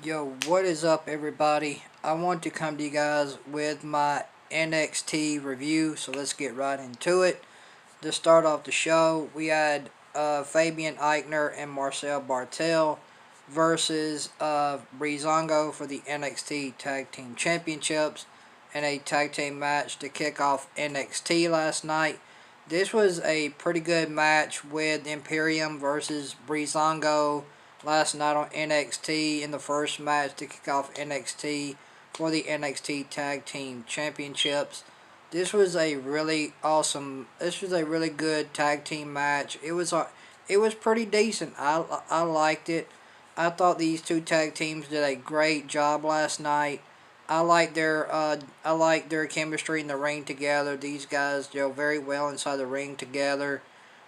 Yo, what is up, everybody? I want to come to you guys with my NXT review, so let's get right into it. To start off the show, we had Fabian Eichner and Marcel Bartel versus Breezango for the NXT Tag Team Championships in a tag team match to kick off NXT last night. This was a pretty good match with Imperium versus Breezango last night on NXT in the first match to kick off NXT for the NXT Tag Team Championships. This was a really awesome. This was a really good tag team match. It was pretty decent. I liked it. I thought these two tag teams did a great job last night. I like their chemistry in the ring together. These guys go very well inside the ring together.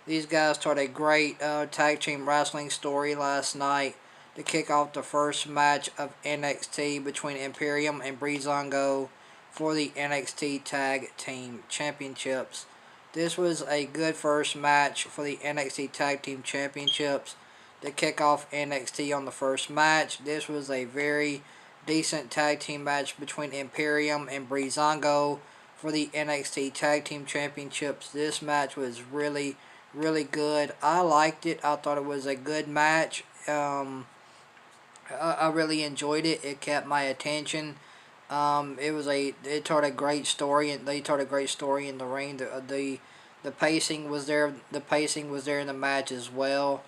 These guys told a great tag team wrestling story last night to kick off the first match of NXT between Imperium and Breezango for the NXT Tag Team Championships. This was a good first match for the NXT Tag Team Championships to kick off NXT on the first match. This was a very decent tag team match between Imperium and Breezango for the NXT Tag Team Championships. This match was really good. I liked it. I thought it was a good match. I really enjoyed it. It kept my attention. It told a great story, and they told a great story in the ring. The pacing was there. The pacing was there in the match as well.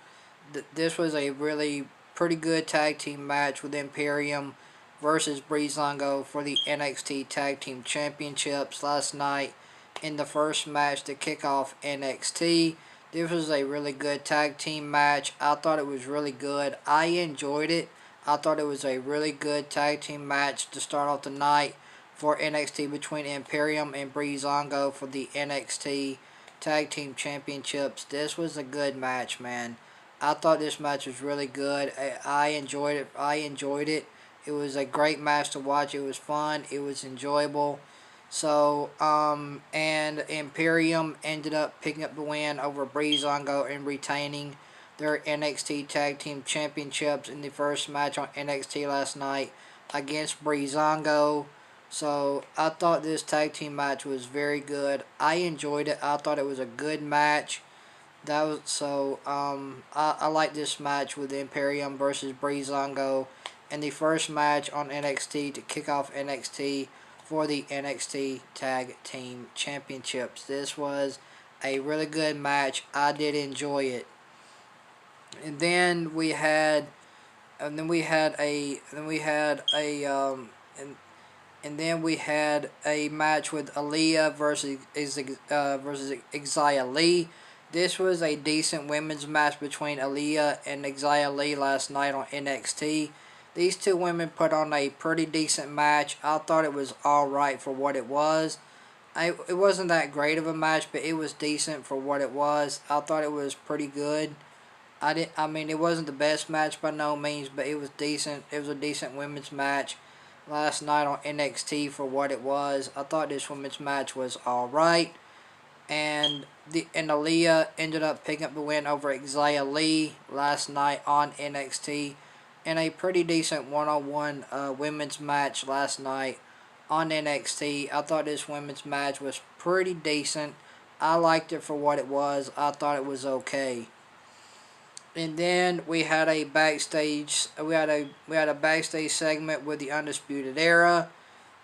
This was a really pretty good tag team match with Imperium versus Breezango for the NXT Tag Team Championships last night in the first match to kick off NXT. This was a really good tag team match. I thought it was really good. I enjoyed it. I thought it was a really good tag team match to start off the night for NXT between Imperium and Breezango for the NXT Tag Team Championships. This was a good match, man. I thought this match was really good. I enjoyed it. It was a great match to watch. It was fun. It was enjoyable. So, and Imperium ended up picking up the win over Breezango and retaining their NXT Tag Team Championships in the first match on NXT last night against Breezango. So, I thought this tag team match was very good. I enjoyed it. I thought it was a good match. I like this match with Imperium versus Breezango in the first match on NXT to kick off NXT for the NXT Tag Team Championships. This was a really good match. I did enjoy it. And then we had and then we had a match with Aaliyah versus Xia Li. This was a decent women's match between Aaliyah and Xia Li last night on NXT. These two women put on a pretty decent match. I thought it was alright for what it was. It wasn't that great of a match, but it was decent for what it was. I thought it was pretty good. It wasn't the best match by no means, but it was decent. It was a decent women's match last night on NXT for what it was. I thought this women's match was alright. And Aaliyah ended up picking up the win over Xia Li last night on NXT in a pretty decent one-on-one women's match last night on NXT. I thought this women's match was pretty decent. I liked it for what it was. I thought it was okay. And then we had a backstage backstage segment with the Undisputed Era.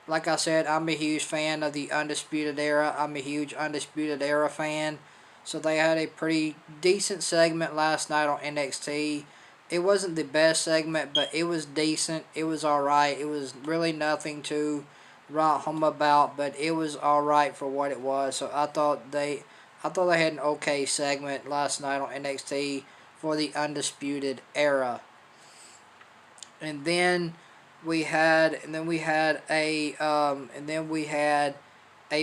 Like I said, I'm a huge fan of the Undisputed Era. I'm a huge Undisputed Era fan. So they had a pretty decent segment last night on NXT. It wasn't the best segment, but it was decent. It was alright. It was really nothing to write home about, but it was alright for what it was. So I thought they had an okay segment last night on NXT for the Undisputed Era. And then we had a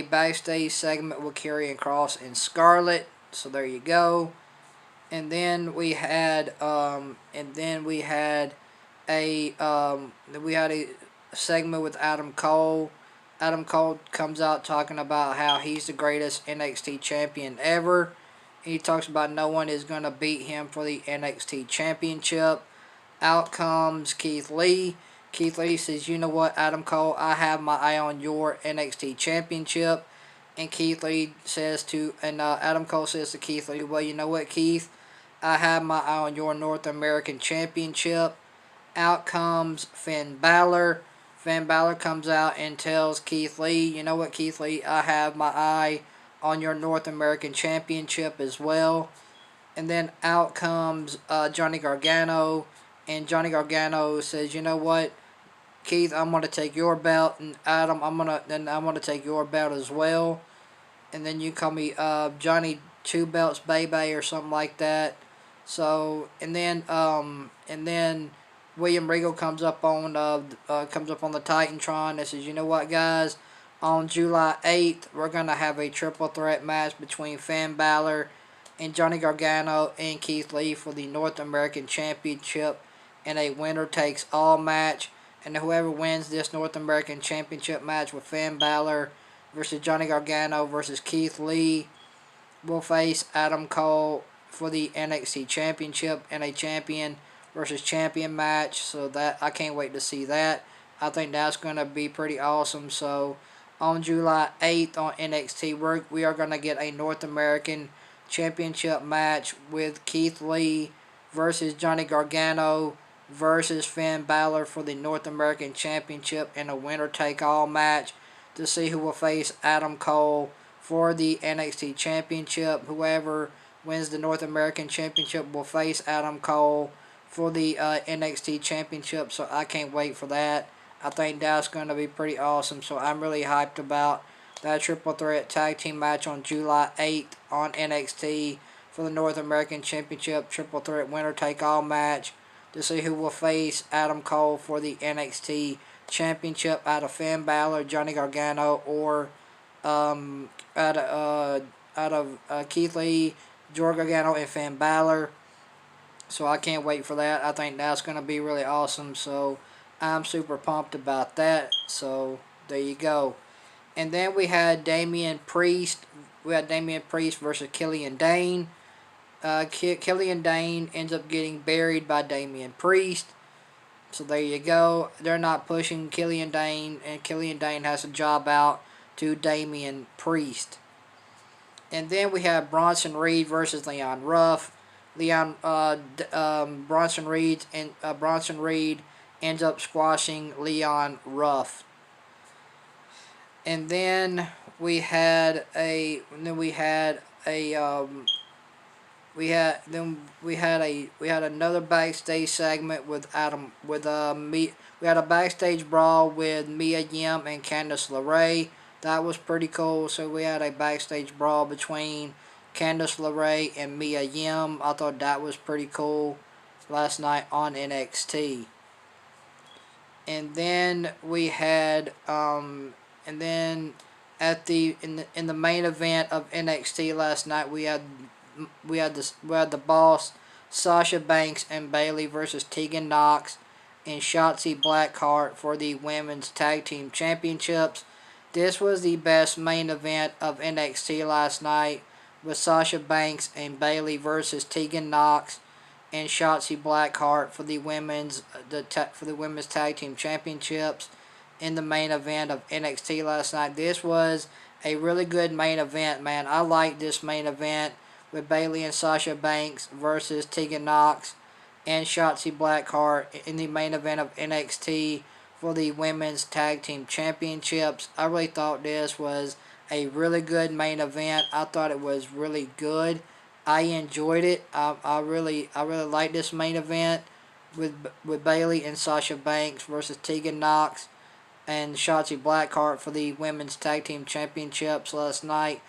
backstage segment with Karrion Kross and Scarlett. So there you go. And then we had a segment with Adam Cole. Adam Cole comes out talking about how he's the greatest NXT champion ever. He talks about no one is going to beat him for the NXT championship. Out comes Keith Lee. Keith Lee says, you know what, Adam Cole, I have my eye on your NXT Championship. And Keith Lee says to, and Adam Cole says to Keith Lee, well, you know what, Keith, I have my eye on your North American Championship. Out comes Finn Balor. Finn Balor comes out and tells Keith Lee, you know what, Keith Lee, I have my eye on your North American Championship as well. And then out comes Johnny Gargano, and Johnny Gargano says, you know what, Keith, I'm gonna take your belt, and Adam, I'm gonna take your belt as well. And then you call me Johnny Two Belts Baby or something like that. So and then William Regal comes up on the Titantron and says, you know what, guys, on July 8th we're gonna have a triple threat match between Finn Balor and Johnny Gargano and Keith Lee for the North American Championship in a winner takes all match. And whoever wins this North American Championship match with Finn Balor versus Johnny Gargano versus Keith Lee will face Adam Cole for the NXT Championship in a champion versus champion match. So that I can't wait to see that. I think that's going to be pretty awesome. So on July 8th on NXT, we are going to get a North American Championship match with Keith Lee versus Johnny Gargano versus Finn Balor for the North American Championship in a winner-take-all match to see who will face Adam Cole for the NXT Championship. Whoever wins the North American Championship will face Adam Cole for the NXT Championship. So I can't wait for that. I think that's going to be pretty awesome. So I'm really hyped about that triple threat tag team match on July 8th on NXT for the North American Championship triple threat winner take all match to see who will face Adam Cole for the NXT Championship out of Finn Balor, Johnny Gargano, or out of Keith Lee, Johnny Gargano, and Finn Balor. So I can't wait for that. I think that's going to be really awesome. So I'm super pumped about that. So there you go. And then we had Damian Priest. We had Damian Priest versus Killian Dane. Killian Dane ends up getting buried by Damian Priest. So there you go. They're not pushing Killian Dane, and Killian Dane has a job out to Damian Priest. And then we have Bronson Reed versus Leon Ruff. Bronson Reed ends up squashing Leon Ruff. And then we had another backstage segment with we had a backstage brawl with Mia Yim and Candice LeRae. That was pretty cool. So we had a backstage brawl between Candice LeRae and Mia Yim. I thought that was pretty cool last night on NXT. And then we had and then in the main event of NXT last night we had the Boss, Sasha Banks and Bayley versus Tegan Nox and Shotzi Blackheart for the Women's Tag Team Championships. This was the best main event of NXT last night, with Sasha Banks and Bayley versus Tegan Nox and Shotzi Blackheart for the women's Tag Team Championships in the main event of NXT last night. This was a really good main event, man. I like this main event with Bayley and Sasha Banks versus Tegan Nox and Shotzi Blackheart in the main event of NXT for the Women's Tag Team Championships. I really thought this was a really good main event. I thought it was really good. I enjoyed it. I really like this main event with Bayley and Sasha Banks versus Tegan Nox and Shotzi Blackheart for the Women's Tag Team Championships last night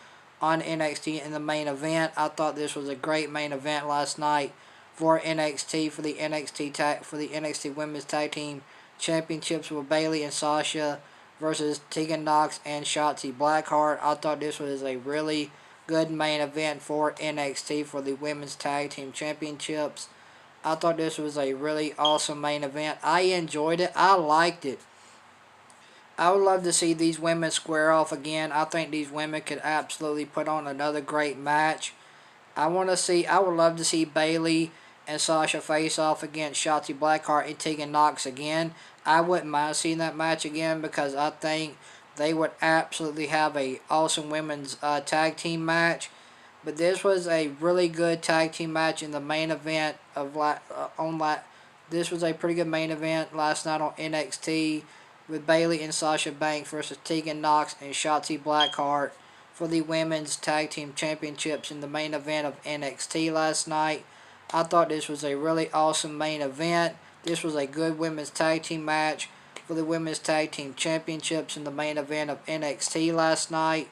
on NXT in the main event. I thought this was a great main event last night for NXT for the NXT Women's Tag Team Championships with Bayley and Sasha versus Tegan Nox and Shotzi Blackheart. I thought this was a really good main event for NXT for the Women's Tag Team Championships. I thought this was a really awesome main event. I enjoyed it. I liked it. I would love to see these women square off again. I think these women could absolutely put on another great match. I would love to see Bayley and Sasha face off against Shotzi Blackheart and Tegan Nox again. I wouldn't mind seeing that match again because I think they would absolutely have a awesome women's tag team match. But this was a really good tag team match in the main event of this was a pretty good main event last night on NXT with Bayley and Sasha Banks versus Tegan Nox and Shotzi Blackheart for the women's tag team championships in the main event of NXT last night. I thought this was a really awesome main event. This was a good women's tag team match for the women's tag team championships in the main event of NXT last night.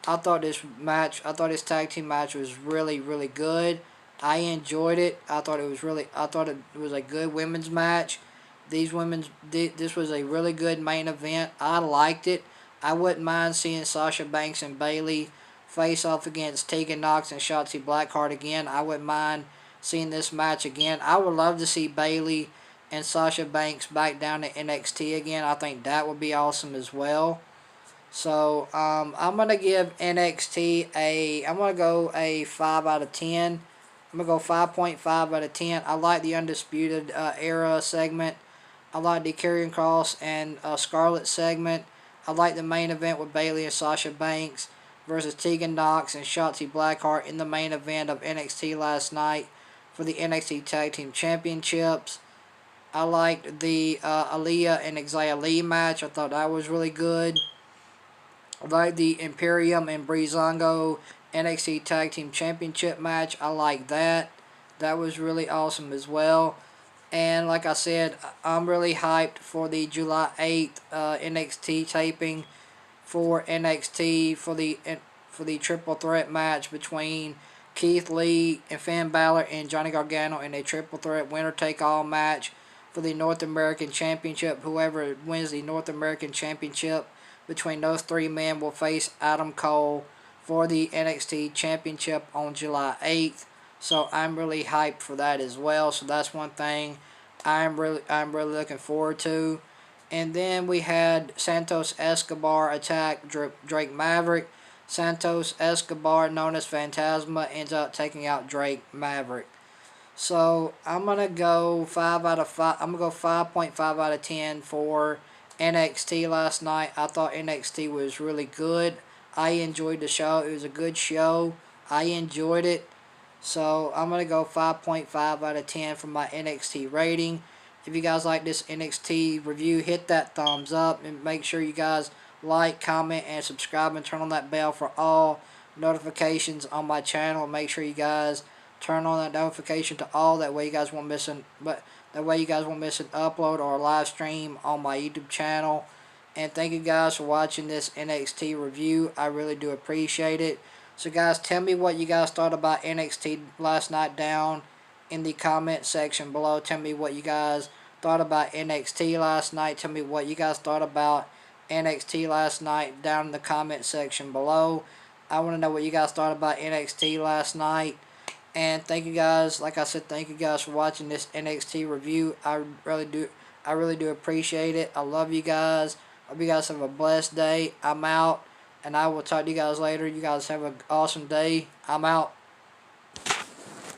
I thought this tag team match was really, really good. I enjoyed it. I thought it was a good women's match. This was a really good main event. I liked it. I wouldn't mind seeing Sasha Banks and Bayley face off against Tegan Nox and Shotzi Blackheart again. I wouldn't mind seeing this match again. I would love to see Bayley and Sasha Banks back down to NXT again. I think that would be awesome as well. So, I'm going to give NXT I'm going to go a 5 out of 10. I'm going to go 5.5 out of 10. I like the Undisputed Era segment. I like the Karrion Kross and Scarlett segment. I like the main event with Bayley and Sasha Banks versus Tegan Nox and Shotzi Blackheart in the main event of NXT last night for the NXT Tag Team Championships. I liked the Aaliyah and Xia Li match. I thought that was really good. I like the Imperium and Breezango NXT Tag Team Championship match. I like that. That was really awesome as well. And like I said, I'm really hyped for the July 8th NXT taping for NXT for the triple threat match between Keith Lee and Finn Balor and Johnny Gargano in a triple threat winner take all match for the North American Championship. Whoever wins the North American Championship between those three men will face Adam Cole for the NXT Championship on July 8th. So I'm really hyped for that as well. So that's one thing I'm really looking forward to. And then we had Santos Escobar attack Drake Maverick. Santos Escobar, known as Phantasma, ends up taking out Drake Maverick. So I'm gonna go 5 out of 5. I'm gonna go 5.5 out of 10 for NXT last night. I thought NXT was really good. I enjoyed the show. It was a good show. I enjoyed it. So I'm going to go 5.5 out of 10 for my NXT rating. If you guys like this NXT review, hit that thumbs up and make sure you guys like, comment, and subscribe and turn on that bell for all notifications on my channel. Make sure you guys turn on that notification to all. That way you guys won't miss an upload or a live stream on my YouTube channel. And thank you guys for watching this NXT review. I really do appreciate it. So guys, tell me what you guys thought about NXT last night down in the comment section below. Tell me what you guys thought about NXT last night. Tell me what you guys thought about NXT last night down in the comment section below. I want to know what you guys thought about NXT last night. And thank you guys, like I said, thank you guys for watching this NXT review. I really do appreciate it. I love you guys. Hope you guys have a blessed day. I'm out, and I will talk to you guys later. You guys have an awesome day. I'm out.